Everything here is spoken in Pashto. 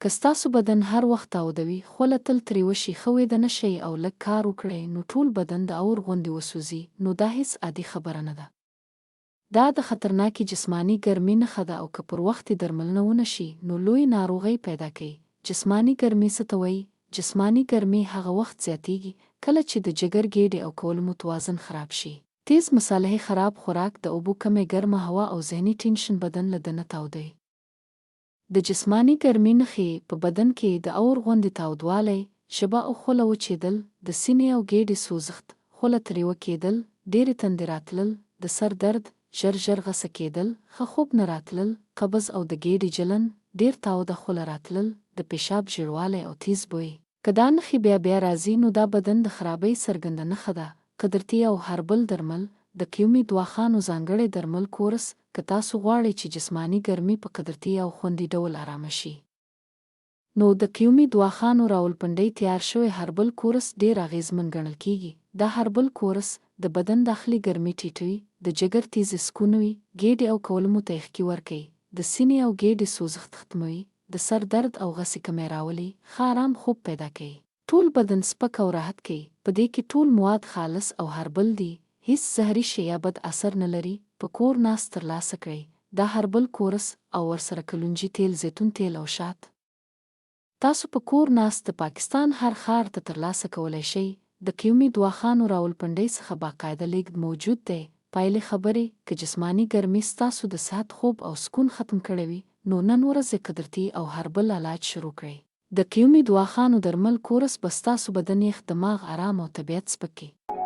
که ستاسو بدن هر وخت تاوده وي، خوله تل ترې وشي، ښه ویده نه شئ او لږ کار وکړئ نو ټول بدن د اور غوندې وسوځي، نو دا هیڅ عادي خبره نه ده. دا د خطرناکې جسماني ګرمۍ نښه ده او که پر وخت یې درملنه ونه شي نو لوی ناروغۍ پیدا کوي. جسماني ګرمۍ څه ته وایي؟ جسماني ګرمۍ هغه وخت زیاتیږي کله چې د جګر ګېډې او کولمو توازن خراب شي. تیز مصالحې، خراب خوراک، د اوبو کمې، ګرمه هوا او ذهني ټینشن بدن له دننه تاودوي. د جسماني ګرمۍ نښې په بدن کې د اور غوندې تاودوالی، ژبه او خوله وچېدل، د سینې او ګېډې سوزښت، خوله تریوه کېدل، ډېرې تندې راتلل، د سر درد، ژر ژر غسه کېدل، ښه خوب نه راتلل، قبض او د ګېډې جلن، ډېر تاوده خوله راتلل، د پیشاب ژیړوالی او تیز بوی. که دا نښې بیا راځي نو دا بدن د خرابۍ څرګنده نښه ده. قدرتي او هربل درمل. د قیومي دواخانو ځانګړی درمل کورس. که تاسو غواړئ چې جسماني ګرمۍ په قدرتي او خوندي ډول آرامه شي، نو د قیومي دواخانو راولپنډۍ تیار شوی هربل کورس ډېر اغیزمن ګڼل کیږي. دا هربل کورس د بدن داخلي ګرمۍ ټیټوي، د جګر تیزې سکونوي، ګېډې او کولمو ته یخکي ورکوي، د سینې او ګېډې سوزښت ختموي، د سر درد او غسې کمی راولي، ښه آرام خوب پیدا کوي، ټول بدن سپک او راحت کوي. په دې کې ټول مواد خالص او هربل دي، هیڅ زهري شی یا بد اثر نه لري. په کور ناست ترلاسه کړئ دا هربل کورس او ورسره کلونجي تیل، زیتون تیل او شات. تاسو په کور ناست د پاکستان هر ښار ته ترلاسه کولی شئ. د قیومي دواخانو راولپنډۍ څخه باقاعده لیږد موجود دی. پایلې خبرې: که جسماني ګرمۍ ستاسو د صحت، خوب او سکون ختم کړی وي نو نن ورځ قدرتي او هربل علاج شروع کړئ. د قیومي دواخانو درمل کورس به ستاسو بدن یخ، دماغ آرام او طبیعت سپک کړي.